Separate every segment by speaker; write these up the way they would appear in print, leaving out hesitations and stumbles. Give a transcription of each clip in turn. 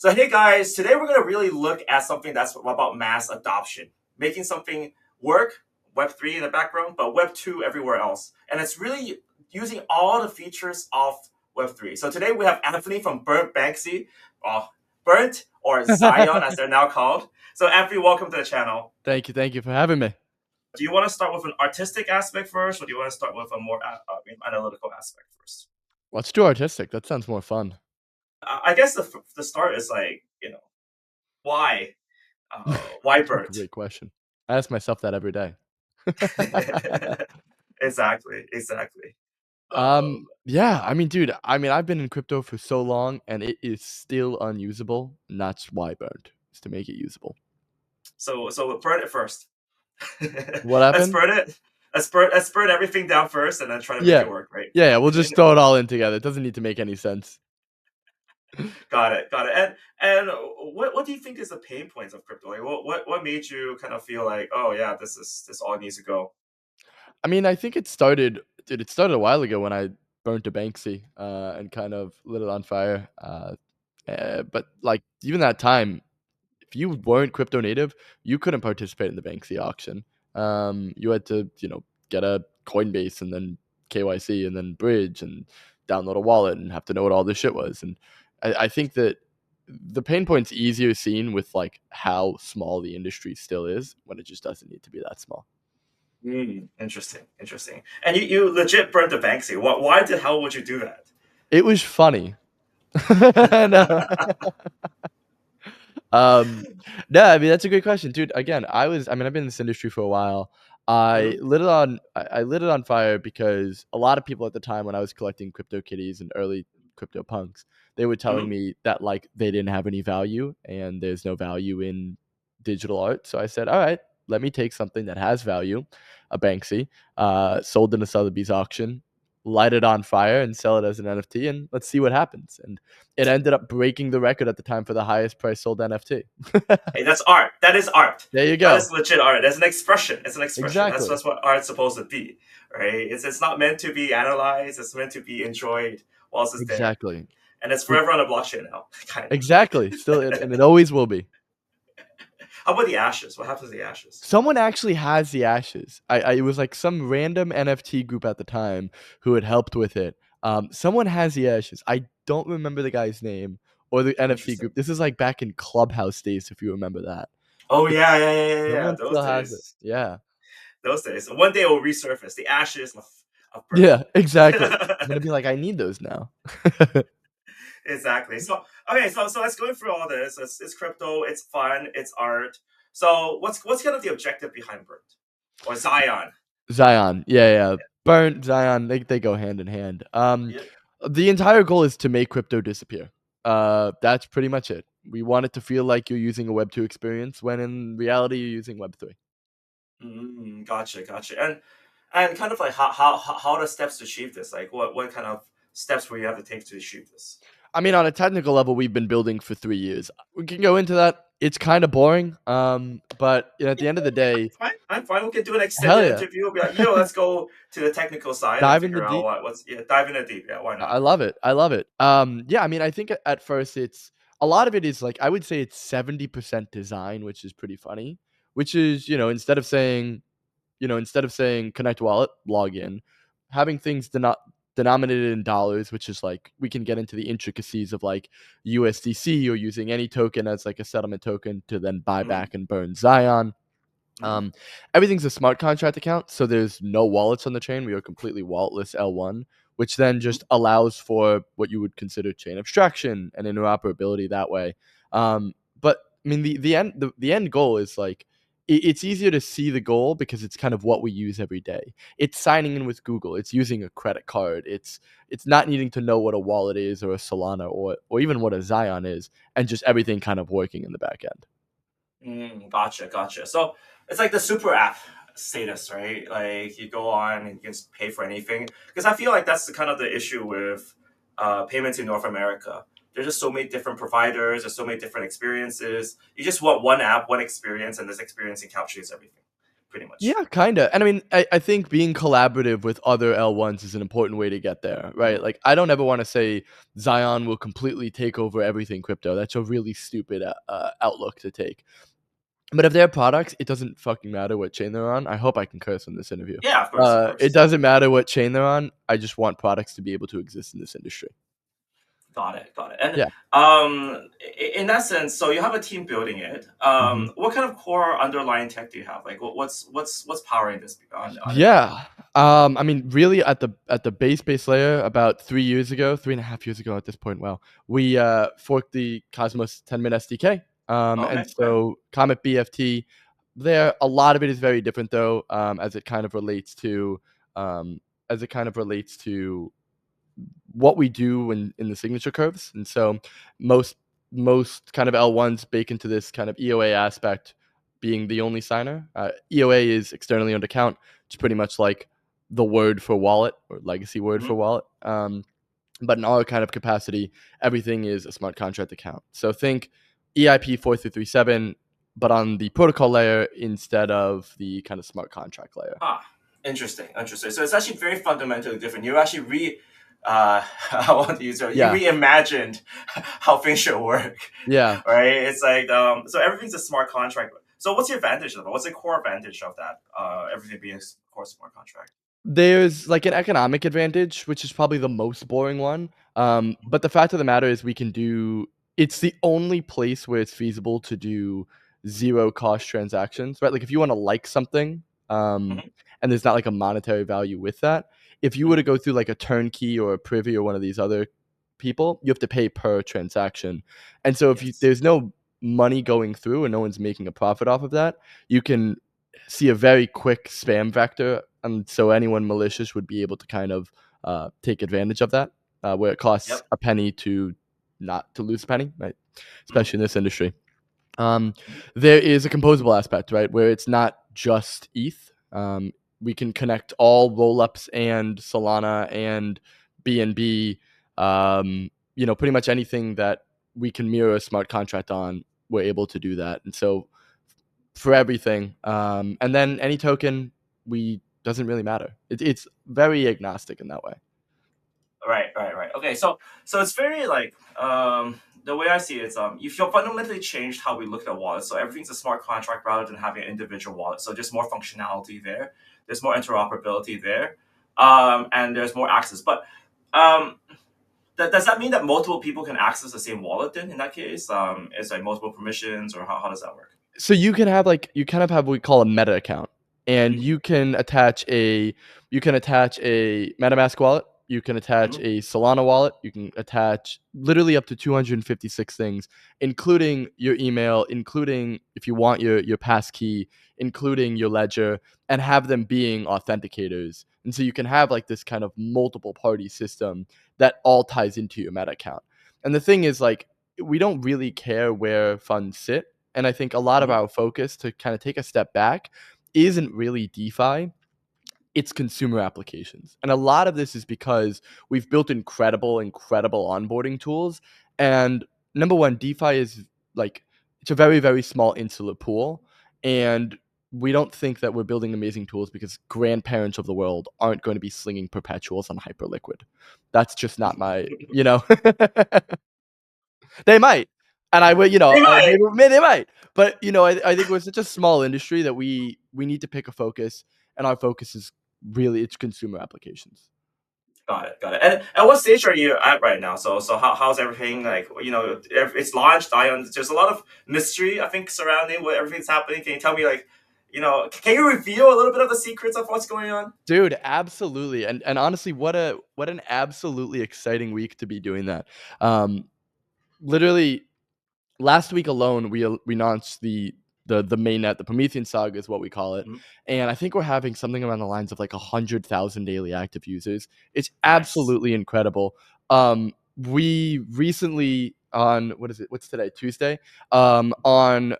Speaker 1: So hey guys, today we're gonna really look at something that's about mass adoption, making something work, Web3 in the background, but Web2 everywhere else. And it's really using all the features of Web3. So today we have Anthony from Burnt Banksy, uh, Burnt or Xion as they're now called. So Anthony, welcome to the channel.
Speaker 2: Thank you for having me.
Speaker 1: Do you want to start with an artistic aspect first, or do you want to start with a more analytical aspect first?
Speaker 2: Let's do artistic. That sounds more fun.
Speaker 1: I guess the start is like, why? Why
Speaker 2: That's a
Speaker 1: Burnt?
Speaker 2: great question. I ask myself that every day.
Speaker 1: Exactly. Um,
Speaker 2: Yeah, I mean, dude, I've been in crypto for so long and it is still unusable. And that's why burned is to make it usable.
Speaker 1: so burn it first.
Speaker 2: What
Speaker 1: let's
Speaker 2: happened?
Speaker 1: burn it. Let's burn everything down first, and then try to make
Speaker 2: Yeah.
Speaker 1: it work. Right.
Speaker 2: Yeah, we'll just throw it all in together. It doesn't need to make any sense.
Speaker 1: Got it. And what do you think is the pain points of crypto? Like, what made you kind of feel like, oh yeah, this all needs to go.
Speaker 2: I mean, I think it started a while ago when I burnt a Banksy and kind of lit it on fire. But like even that time, if you weren't crypto native, you couldn't participate in the Banksy auction. You had to, get a Coinbase and then KYC and then bridge and download a wallet and have to know what all this shit was. And I think that the pain point's easier seen with like how small the industry still is when it just doesn't need to be that small.
Speaker 1: Interesting. And you legit burned the Banksy. Why the hell would you do that?
Speaker 2: It was funny. No. Um, no, I mean that's a great question, dude. Again, I've been in this industry for a while.
Speaker 1: Mhm.
Speaker 2: I lit it on fire because a lot of people at the time when I was collecting crypto kitties and early crypto punks, they were telling
Speaker 1: Mhm.
Speaker 2: me that like they didn't have any value and there's no value in digital art. So I said, all right, let me take something that has value, a Banksy, sold in a Sotheby's auction, light it on fire and sell it as an NFT, and let's see what happens. And it ended up breaking the record at the time for the highest price sold NFT.
Speaker 1: Hey, that's art. That is art.
Speaker 2: There you
Speaker 1: That
Speaker 2: go.
Speaker 1: is legit art. That's an expression. It's an expression. That's
Speaker 2: Exactly.
Speaker 1: what art's supposed to be, right? It's not meant to be analyzed. It's meant to be enjoyed whilst it's there,
Speaker 2: Exactly.
Speaker 1: and it's
Speaker 2: It,
Speaker 1: forever on the blockchain now, kind
Speaker 2: exactly. Still, and it always will be.
Speaker 1: of. How about the ashes? What happens to the ashes?
Speaker 2: Someone actually has the ashes. It was like some random NFT group at the time who had helped with it. Someone has the ashes. I don't remember the guy's name or the NFT
Speaker 1: Interesting.
Speaker 2: group. This is like back in Clubhouse days, if you remember that.
Speaker 1: Oh
Speaker 2: But
Speaker 1: yeah.
Speaker 2: someone
Speaker 1: Those
Speaker 2: still has it.
Speaker 1: days.
Speaker 2: Yeah.
Speaker 1: Those days. One day it will resurface. The ashes of burnt.
Speaker 2: Yeah, exactly. I'm gonna be like, I need those now.
Speaker 1: Exactly. So okay, so let's go through all this. It's crypto. It's fun. It's art. So what's kind of the objective behind Burnt or Zion?
Speaker 2: Zion. Yeah. Burnt, Zion, they go hand in hand.
Speaker 1: Yeah.
Speaker 2: The entire goal is to make crypto disappear. That's pretty much it. We want it to feel like you're using a Web2 experience when in reality you're using Web3.
Speaker 1: Gotcha. And kind of like how are the steps to achieve this? Like what kind of steps will you have to take to achieve this?
Speaker 2: I mean, on a technical level, we've been building for 3 years. We can go into that. It's kind of boring. But at the end of the day,
Speaker 1: I'm fine. We can do an
Speaker 2: hell
Speaker 1: extended
Speaker 2: yeah.
Speaker 1: interview. We'll be like, let's go to the technical side and
Speaker 2: Dive in the
Speaker 1: figure out
Speaker 2: deep.
Speaker 1: what's dive in the deep. Yeah, why
Speaker 2: I
Speaker 1: not?
Speaker 2: love it. I love it. Yeah, I mean, I think at first it's a lot of it is like I would say it's 70% design, which is pretty funny. Which is, instead of saying connect wallet, log in, having things denominated in dollars, which is like we can get into the intricacies of like USDC or using any token as like a settlement token to then buy
Speaker 1: Mm-hmm.
Speaker 2: back and burn Zion.
Speaker 1: Mm-hmm.
Speaker 2: Um, Everything's a smart contract account, so there's no wallets on the chain. We are completely walletless L1, which then just allows for what you would consider chain abstraction and interoperability that way. But I mean, the end goal is like it's easier to see the goal because it's kind of what we use every day. It's signing in with Google. It's using a credit card. It's not needing to know what a wallet is or a Solana or even what a Zion is, and just everything kind of working in the back end.
Speaker 1: Gotcha. So it's like the super app status, right? Like you go on and you can pay for anything. Because I feel like that's the kind of the issue with payments in North America. There's just so many different providers. There's so many different experiences. You just want one app, one experience, and this experience encapsulates everything. pretty much.
Speaker 2: Yeah, kinda. And I mean, I think being collaborative with other L1s is an important way to get there, right?
Speaker 1: Mhm.
Speaker 2: Like, I don't ever wanna say Zion will completely take over everything crypto. That's a really stupid, outlook to take. But if they have products, it doesn't fucking matter what chain they're on. I hope I can curse on this interview.
Speaker 1: Yeah, of course, of
Speaker 2: It
Speaker 1: course.
Speaker 2: doesn't matter what chain they're on. I just want products to be able to exist in this industry.
Speaker 1: Got it, got it. And
Speaker 2: Yeah.
Speaker 1: in that sense, so you have a team building it.
Speaker 2: Mhm.
Speaker 1: What kind of core underlying tech do you have? Like, what's powering this on it now?
Speaker 2: Yeah. I mean, really at the base layer, about 3 years ago, 3.5 years ago at this point. Wow, we forked the Cosmos 10-min SDK.
Speaker 1: Okay,
Speaker 2: And
Speaker 1: okay.
Speaker 2: so Comet BFT, there a lot of it is very different though, as it kind of relates to um, what we do in the signature curves. And so most most kind of L1s bake into this kind of EOA aspect being the only signer. EOA is externally owned account, which is pretty much like the word for wallet or legacy word for
Speaker 1: Hmm.
Speaker 2: wallet. But in our kind of capacity, everything is a smart contract account. So think EIP 4337, but on the protocol layer instead of the kind of smart contract layer.
Speaker 1: Ah, interesting, interesting. So it's actually very fundamentally different. You actually I want to use it. You
Speaker 2: Yeah.
Speaker 1: reimagined how things should work,
Speaker 2: Yeah.
Speaker 1: right? It's like so everything's a smart contract. So what's your advantage of it? What's the core advantage of that? Everything being a core smart contract.
Speaker 2: There's, like, an economic advantage, which is probably the most boring one, but the fact of the matter is we can do it's the only place where it's feasible to do zero cost transactions, right? Like, if you wanna like something,
Speaker 1: Hmm.
Speaker 2: and there's not, like, a monetary value with that, if you were to
Speaker 1: Hmm.
Speaker 2: go through, like, a Turnkey or a Privy or one of these other people, you have to pay per transaction, and so if you
Speaker 1: Yes.
Speaker 2: there's no money going through and no one's making a profit off of that, you can see a very quick spam vector, and so anyone malicious would be able to kind of take advantage of that, where it costs
Speaker 1: Yep.
Speaker 2: a penny to not to lose a penny, right?
Speaker 1: Hmm.
Speaker 2: Especially in this industry. Um, there is a composable aspect, right, where it's not just ETH. We can connect all rollups and Solana and BNB. Pretty much anything that we can mirror a smart contract on, we're able to do that, and so for everything. And then any token, we doesn't really matter. It's very agnostic in that way.
Speaker 1: Right, right, right. Okay, so it's very like the way I see it is you've fundamentally changed how we look at wallets. So everything's a smart contract rather than having an individual wallet. So just more functionality there. There's more interoperability there, and there's more access. But um, does that mean that multiple people can access the same wallet? Then in that case, it's like multiple permissions, or how does that work?
Speaker 2: So you kind of have what we call a meta account, and
Speaker 1: Hmm.
Speaker 2: you can attach a MetaMask wallet, you can attach
Speaker 1: Hmm.
Speaker 2: a Solana wallet, you can attach literally up to 256 things, including your email, including if you want your pass key, including your ledger, and have them being authenticators. And so you can have like this kind of multiple party system that all ties into your meta account. And the thing is, like, we don't really care where funds sit, and I think a lot of
Speaker 1: Hmm.
Speaker 2: our focus, to kind of take a step back, isn't really DeFi, it's consumer applications. And a lot of this is because we've built incredible onboarding tools. And number one, DeFi is like, it's a very, very small insular pool. And we don't think that we're building amazing tools because grandparents of the world aren't going to be slinging perpetuals on Hyperliquid. That's just not my. They might, and I would,
Speaker 1: They might.
Speaker 2: maybe they might, but I think we're such a small industry that we need to pick a focus, and our focus is really it's consumer applications.
Speaker 1: Got it, got it. And at what stage are you at right now? So how's everything like? If it's launched, there's a lot of mystery I think surrounding what everything's happening. Can you tell me like, can you reveal a little bit of the secrets of what's going on?
Speaker 2: Dude, absolutely, and honestly, what an absolutely exciting week to be doing that. Um, Literally last week alone, we launched the mainnet, the Promethean Saga is what we call it,
Speaker 1: Mhm.
Speaker 2: and I think we're having something around the lines of like 100,000 daily active users. It's
Speaker 1: Nice.
Speaker 2: absolutely incredible. We recently on what is it? What's today? Tuesday. On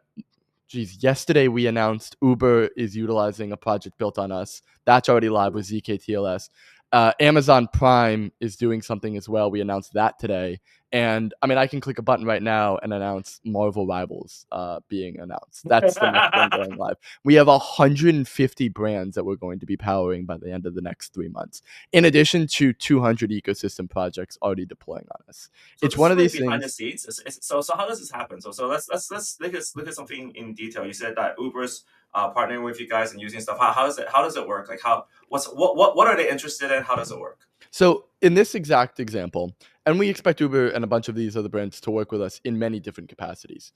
Speaker 2: Geez, yesterday we announced Uber is utilizing a project built on us. That's already live with ZKTLS. Amazon Prime is doing something as well. We announced that today. And I mean, I can click a button right now and announce Marvel Rivals being announced. That's the next one going live. We have 150 brands that we're going to be powering by the end of the next 3 months, in addition to 200 ecosystem projects already deploying on us.
Speaker 1: So
Speaker 2: It's
Speaker 1: this
Speaker 2: one
Speaker 1: is
Speaker 2: of
Speaker 1: really
Speaker 2: these
Speaker 1: behind the
Speaker 2: things.
Speaker 1: scenes. So how does this happen? So let's look at something in detail. You said that Uber's partnering with you guys and using stuff. How does it work? Like what are they interested in? How does it work?
Speaker 2: So in this exact example, and we expect Uber and a bunch of these other brands to work with us in many different capacities.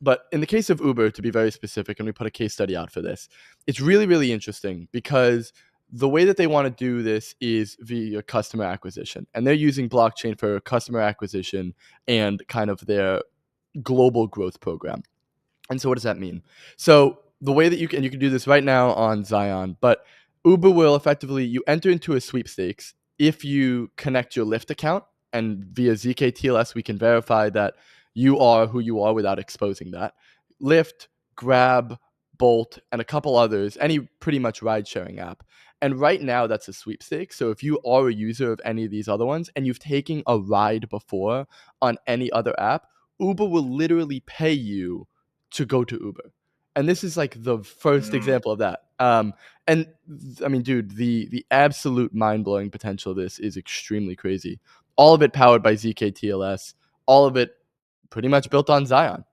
Speaker 2: But in the case of Uber, to be very specific, and we put a case study out for this, it's really, really interesting because the way that they want to do this is via customer acquisition. And they're using blockchain for customer acquisition and kind of their global growth program. And so what does that mean? So the way that you can do this right now on Xion, but Uber will effectively you enter into a sweepstakes if you connect your Lyft account, and via ZKTLS we can verify that you are who you are without exposing that. Lyft, Grab, Bolt, and a couple others, any pretty much ride sharing app. And right now that's a sweepstakes. So if you are a user of any of these other ones and you've taken a ride before on any other app, Uber will literally pay you to go to Uber. And this is like the first
Speaker 1: Mm.
Speaker 2: example of that. I mean, dude, the absolute mind blowing potential of this is extremely crazy. All of it powered by ZKTLS. All of it pretty much built on Xion.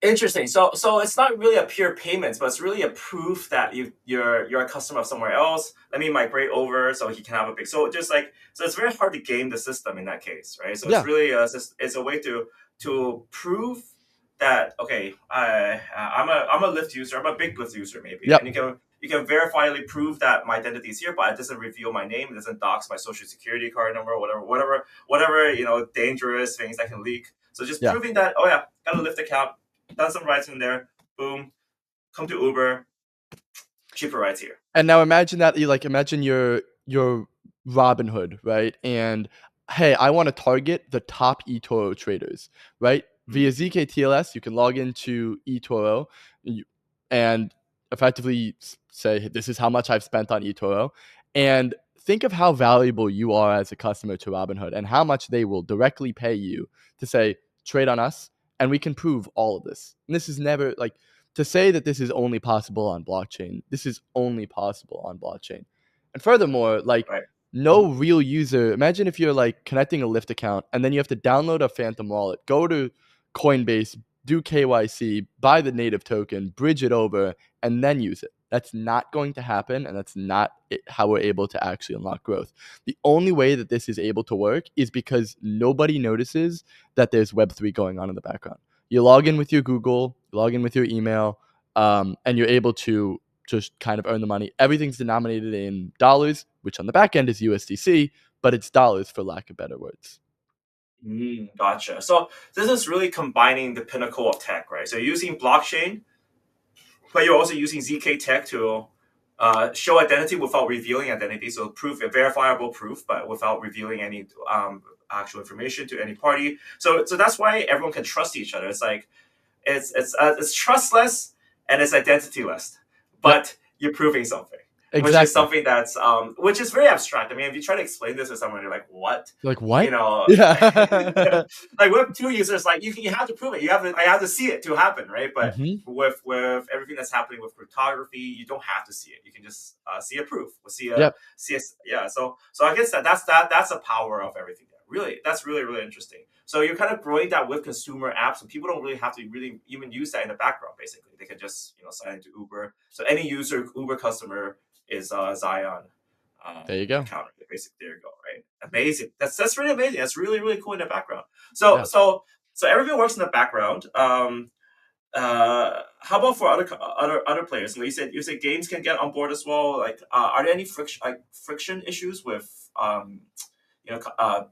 Speaker 1: Interesting. So it's not really a pure payments, but it's really a proof that you're a customer of somewhere else. Let me migrate over so he can have a big. So just like so, it's very hard to game the system in that case, right? So it's
Speaker 2: Yeah.
Speaker 1: really it's a way to prove that okay, I'm a Lyft user. I'm a big Lyft user maybe, and
Speaker 2: Yep.
Speaker 1: you can verifiably prove that my identity is here, but it doesn't reveal my name. It doesn't dox my social security card number, whatever dangerous things that can leak. So just
Speaker 2: Yeah.
Speaker 1: proving that, oh yeah, got a Lyft account, done some rides in there, boom, come to Uber, cheaper rides here.
Speaker 2: And now imagine that you like imagine your Robin Hood, right? And hey, I want to target the top eToro traders, right? Via
Speaker 1: Mm.
Speaker 2: ZKTLS, you can log into eToro and effectively say, "Hey, this is how much I've spent on eToro." And think of how valuable you are as a customer to Robinhood and how much they will directly pay you to say, trade on us, and we can prove all of this. And this is never like to say that this is only possible on blockchain. This is only possible on blockchain. And furthermore, like
Speaker 1: Right.
Speaker 2: no real user, imagine if you're like connecting a Lyft account and then you have to download a Phantom wallet, go to Coinbase, do KYC, buy the native token, bridge it over, and then use it. That's not going to happen, and that's not how we're able to actually unlock growth. The only way that this is able to work is because nobody notices that there's Web3 going on in the background. You log in with your Google, you log in with your email, and you're able to just kind of earn the money. Everything's denominated in dollars, which on the back end is USDC, but it's dollars for lack of better words.
Speaker 1: Gotcha. So this is really combining the pinnacle of tech, right? So using blockchain, but you're also using ZK tech to show identity without revealing identity. So proof, a verifiable proof, but without revealing any actual information to any party. So that's why everyone can trust each other. It's like it's trustless and it's identityless,
Speaker 2: Yep,
Speaker 1: but you're proving something, which is
Speaker 2: exactly.
Speaker 1: something that's which is very abstract. I mean, if you try to explain this to someone, you're like, what?
Speaker 2: You're like,
Speaker 1: You
Speaker 2: what?
Speaker 1: know,
Speaker 2: Yeah.
Speaker 1: like Web2 users, like you have to prove it. I have to see it to happen, right? But
Speaker 2: hmm
Speaker 1: with everything that's happening with cryptography, you don't have to see it. You can just see a proof, or
Speaker 2: Yep.
Speaker 1: yeah. So I guess that's the power of everything. There. Really, that's really interesting. So you're kind of growing that with consumer apps, and people don't really have to really even use that in the background. Basically, they can just sign into Uber. So any Uber customer is Zion
Speaker 2: There you go.
Speaker 1: account. Basically, there you go. Right, amazing. That's really amazing. That's really cool in the background. So
Speaker 2: Yeah.
Speaker 1: so so everything works in the background. How about for other players? Like you said games can get on board as well. Like, are there any friction issues with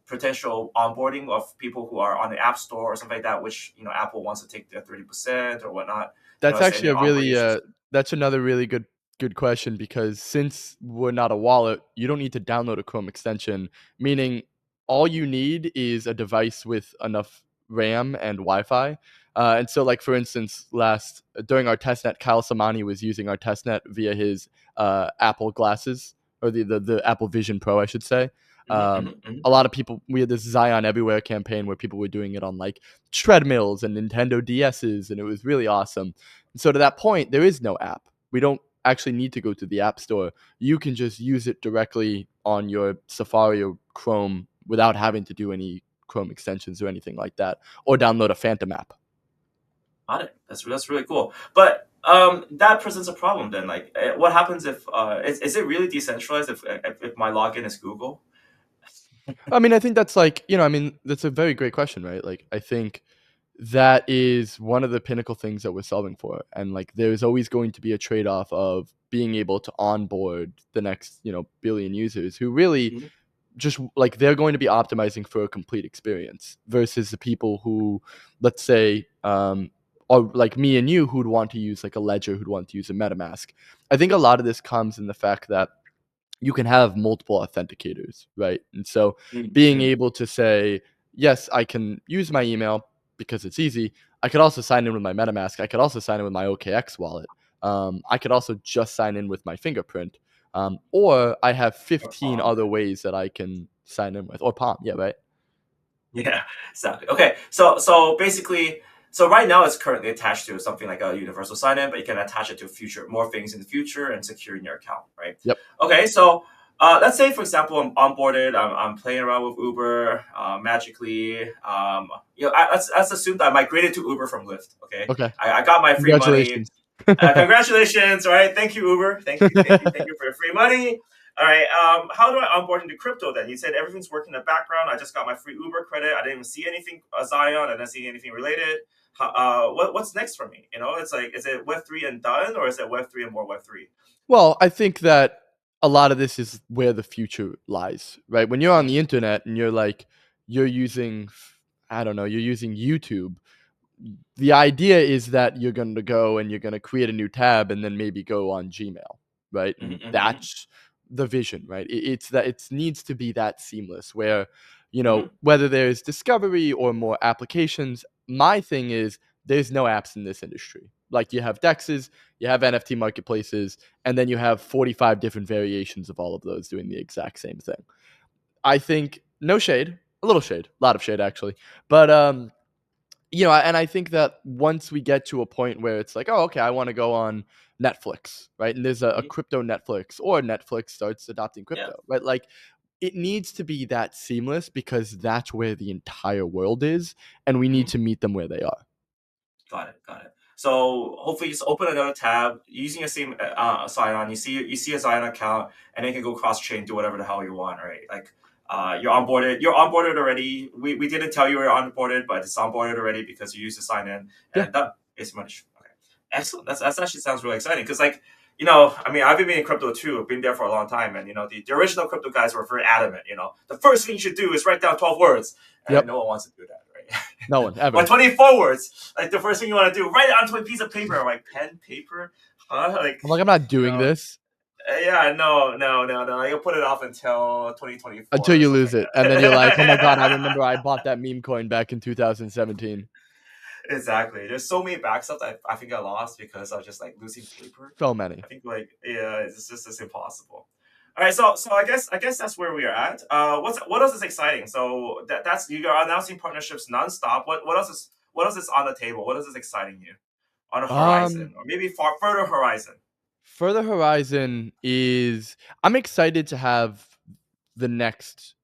Speaker 1: potential onboarding of people who are on the App Store or something like that, which Apple wants to take their 30% or whatnot.
Speaker 2: That's
Speaker 1: Is there any
Speaker 2: actually a
Speaker 1: onboarding
Speaker 2: really
Speaker 1: issues?
Speaker 2: that's another really good question because since we're not a wallet, you don't need to download a Chrome extension, meaning all you need is a device with enough RAM and Wi-Fi. And so, like for instance, last during our testnet, Kyle Samani was using our testnet via his Apple glasses, or the Apple Vision Pro, I should say.
Speaker 1: Hmm.
Speaker 2: Um,
Speaker 1: Hmm. Hmm.
Speaker 2: a lot of people, we had this Zion Everywhere campaign where people were doing it on like treadmills and Nintendo DSs, and it was really awesome. And so to that point, there is no app. We don't actually need to go to the App Store. You can just use it directly on your Safari or Chrome without having to do any Chrome extensions or anything like that, or download a Phantom app.
Speaker 1: Got it. That's really cool. But that presents a problem then. Like, what happens if is it really decentralized if my login is Google?
Speaker 2: I mean, I think that's like, I mean, that's a very great question, right? Like, I think that is one of the pinnacle things that we're solving for. And like, there's always going to be a trade off of being able to onboard the next, billion users who really
Speaker 1: Mhm.
Speaker 2: just like they're going to be optimizing for a complete experience versus the people who, let's say, are like me and you who'd want to use like a ledger, who'd want to use a MetaMask. I think a lot of this comes in the fact that you can have multiple authenticators, right? And so being
Speaker 1: Mm-hmm.
Speaker 2: able to say, yes, I can use my email because it's easy. I could also sign in with my MetaMask. I could also sign in with my OKX wallet. I could also just sign in with my fingerprint. Or I have
Speaker 1: Or
Speaker 2: 15
Speaker 1: Palm.
Speaker 2: other ways that I can sign in with. Or Palm, yeah, right?
Speaker 1: Yeah, exactly. Okay, so basically, so right now it's currently attached to something like a universal sign-in, but you can attach it to future more things in the future and secure in your account, right?
Speaker 2: Yep.
Speaker 1: Okay, so let's say for example I'm onboarded, I'm playing around with Uber magically. Let's assume that I migrated to Uber from Lyft. Okay,
Speaker 2: Okay.
Speaker 1: I got my free money.
Speaker 2: Congratulations.
Speaker 1: Congratulations, right? Thank you, Uber. Thank you for your free money. All right. How do I onboard into crypto then? You said everything's working in the background. I just got my free Uber credit. I didn't even see anything Zion. I didn't see anything related. What's next for me? It's like, is it Web3 and done, or is it Web3 and more Web3?
Speaker 2: Well, I think that a lot of this is where the future lies, right? When you're on the internet and you're using, I don't know, you're using YouTube. The idea is that you're going to go and you're going to create a new tab and then maybe go on Gmail, right?
Speaker 1: Mm-hmm,
Speaker 2: And
Speaker 1: mm-hmm,
Speaker 2: that's the vision, right? It's that it needs to be that seamless where,
Speaker 1: mm-hmm.
Speaker 2: whether there's discovery or more applications, my thing is there's no apps in this industry. Like you have dexes, you have NFT marketplaces, and then you have 45 different variations of all of those doing the exact same thing. I think no shade, a little shade, a lot of shade actually. But and I think that once we get to a point where it's like, oh, okay, I want to go on Netflix, right? And there's a
Speaker 1: Hmm.
Speaker 2: crypto Netflix, or Netflix starts adopting
Speaker 1: Yeah.
Speaker 2: crypto, right? Like it needs to be that seamless because that's where the entire world is, and we need
Speaker 1: Hmm.
Speaker 2: to meet them where they are.
Speaker 1: Got it. Got it. So hopefully, just open another tab using your same sign on. You see a Zion account, and then you can go cross chain, do whatever the hell you want, right? Like you're onboarded. You're onboarded already. We didn't tell you we were onboarded, but it's onboarded already because you used to sign in
Speaker 2: Yeah.
Speaker 1: and done. It's much. Okay, excellent. That's actually sounds really exciting because I mean, I've been in crypto too. I've been there for a long time, and the original crypto guys were very adamant. The first thing you should do is write down 12 words, and
Speaker 2: Yep.
Speaker 1: no one wants to do that, right?
Speaker 2: No one
Speaker 1: Or
Speaker 2: ever.
Speaker 1: 24 words. Like the first thing you want to do, write it onto a piece of paper. I'm like, pen, paper? Huh? Like,
Speaker 2: I'm like, I'm not doing
Speaker 1: no.
Speaker 2: this
Speaker 1: Yeah, no, no, no, no. You'll put it off until
Speaker 2: until
Speaker 1: 2024 or
Speaker 2: you
Speaker 1: something
Speaker 2: lose
Speaker 1: like
Speaker 2: it, and then you're like, oh my god, I
Speaker 1: that.
Speaker 2: remember I bought that meme coin back in 2017.
Speaker 1: Exactly. There's so many backups I think I lost because I was just like losing paper.
Speaker 2: So many.
Speaker 1: I think like yeah, it's impossible. All right, so I guess that's where we are at. What else is exciting? So that's you are announcing partnerships nonstop. What else is on the table? What else is exciting you on a horizon
Speaker 2: Um,
Speaker 1: or maybe far further horizon?
Speaker 2: Further Horizon is I'm excited to have the next.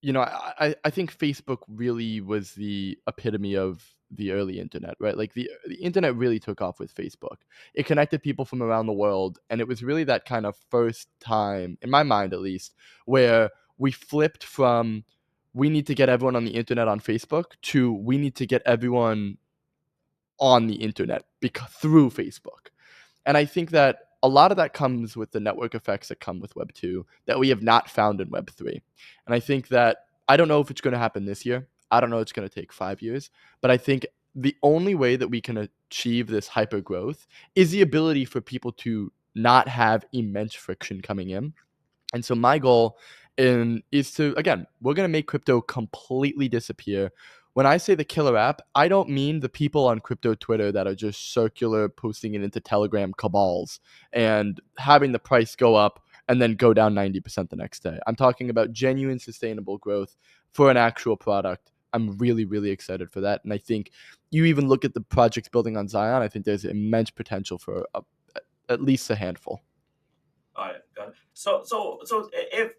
Speaker 2: I think Facebook really was the epitome of the early internet, right? Like the internet really took off with Facebook. It connected people from around the world, and it was really that kind of first time, in my mind at least, where we flipped from we need to get everyone on the internet on Facebook to we need to get everyone on the internet through Facebook. And I think that a lot of that comes with the network effects that come with Web 2 that we have not found in Web 3. And I think that I don't know if it's going to happen this year. I don't know it's going to take 5 years. But I think the only way that we can achieve this hyper growth is the ability for people to not have immense friction coming in. And so my goal is to, again, we're going to make crypto completely disappear. when I say the killer app, I don't mean the people on crypto Twitter that are just circular posting it into Telegram cabals and having the price go up and then go down 90% the next day. I'm talking about genuine sustainable growth for an actual product. I'm really, really excited for that. And I think you even look at the projects building on Zion, I think there's immense potential for at least a handful.
Speaker 1: Got it. Got it. So if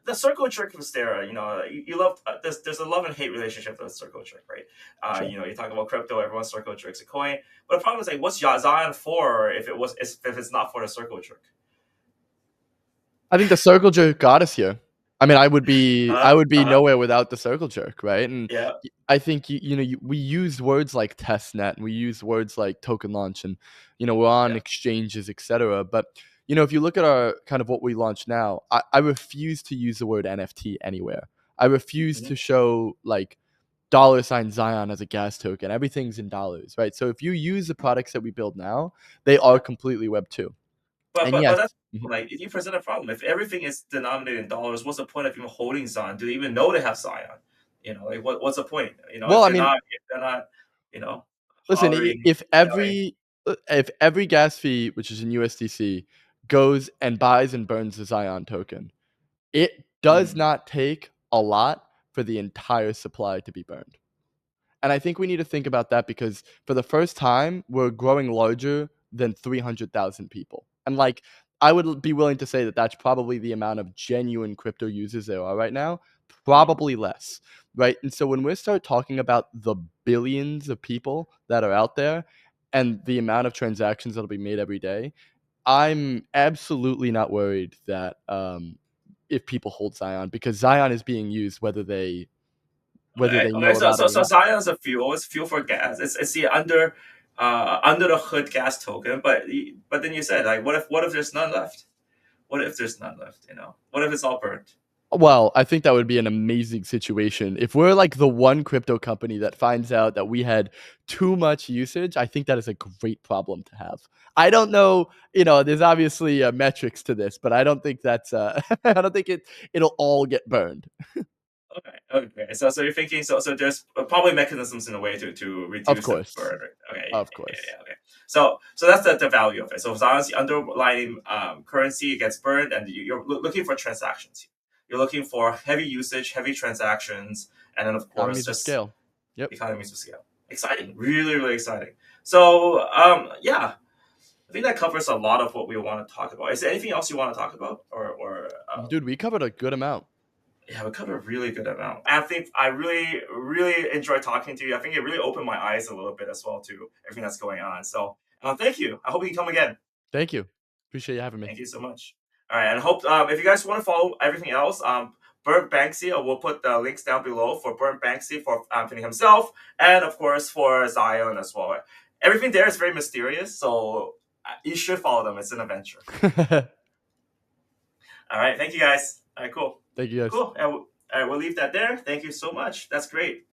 Speaker 1: the circle jerk was there, you love there's a love and hate relationship with circle jerk, right?
Speaker 2: Sure.
Speaker 1: You talk about crypto, everyone circle jerks a coin, but the problem is like, what's Zion for if it's not for the circle jerk?
Speaker 2: I think the circle jerk got us here. I mean, I would be
Speaker 1: Uh-huh.
Speaker 2: nowhere without the circle jerk, right? And
Speaker 1: Yeah.
Speaker 2: I think we used words like test net and we used words like token launch and we're on
Speaker 1: Yeah.
Speaker 2: exchanges, etc. But if you look at our kind of what we launched now, I refuse to use the word NFT anywhere. I refuse
Speaker 1: Hmm.
Speaker 2: to show like $ Zion as a gas token. Everything's in dollars, right? So if you use the products that we build now, they are completely Web 2.
Speaker 1: But
Speaker 2: And
Speaker 1: but
Speaker 2: yes,
Speaker 1: but that's
Speaker 2: mhm.
Speaker 1: like if you present a problem. If everything is denominated in dollars, what's the point of even holding Zion? Do they even know they have Zion? Like what's the point?
Speaker 2: Well, I mean,
Speaker 1: If they're not, you know,
Speaker 2: listen,
Speaker 1: hollering,
Speaker 2: if
Speaker 1: yelling.
Speaker 2: every gas fee, which is in USDC, goes and buys and burns the Zion token, it does
Speaker 1: Mm,
Speaker 2: not take a lot for the entire supply to be burned. And I think we need to think about that because for the first time, we're growing larger than 300,000 people. And like, I would be willing to say that that's probably the amount of genuine crypto users there are right now,
Speaker 1: mm.
Speaker 2: probably less, right? And so when we start talking about the billions of people that are out there and the amount of transactions that'll be made every day, I'm absolutely not worried that if people hold Zion because Zion is being used whether
Speaker 1: Okay.
Speaker 2: they
Speaker 1: Okay.
Speaker 2: know about it or
Speaker 1: So
Speaker 2: not.
Speaker 1: Zion is a fuel. It's fuel for gas. It's the under the hood gas token. But then you said like, what if there's none left? What if there's none left? What if it's all burnt?
Speaker 2: Well, I think that would be an amazing situation. If we're like the one crypto company that finds out that we had too much usage, I think that is a great problem to have. I don't know, there's obviously metrics to this, but I don't think that's I don't think it'll all get burned.
Speaker 1: Okay. Okay. So you're thinking so there's probably mechanisms in a way to
Speaker 2: Of
Speaker 1: reduce the
Speaker 2: course.
Speaker 1: burn rate. Okay. Yeah.
Speaker 2: Of
Speaker 1: Yeah.
Speaker 2: course.
Speaker 1: Yeah. Okay. So that's the value of it. So as long as the underlying currency gets burned, and you're looking for transactions. You're looking for heavy usage, heavy transactions, and then of course
Speaker 2: Economies of
Speaker 1: just
Speaker 2: scale. Yep.
Speaker 1: economies of scale. Exciting. Really, really exciting. So yeah, I think that covers a lot of what we want to talk about. Is there anything else you want to talk about, or
Speaker 2: Dude, we covered a good amount.
Speaker 1: yeah, we covered a really good amount. I think I really, really enjoyed talking to you. I think it really opened my eyes a little bit as well to everything that's going on. So thank you. I hope you can come again.
Speaker 2: Thank you. Appreciate you having me.
Speaker 1: Thank you so much. All right, and I hope if you guys want to follow everything else, Burnt Banksy, we'll put the links down below for Burnt Banksy for Anthony himself, and of course for Zion as well. Everything there is very mysterious, so you should follow them. It's an adventure.
Speaker 2: Thank
Speaker 1: All right, thank you guys. All right, cool,
Speaker 2: you guys.
Speaker 1: cool. And all right, we'll leave that there. Thank you so much. That's great.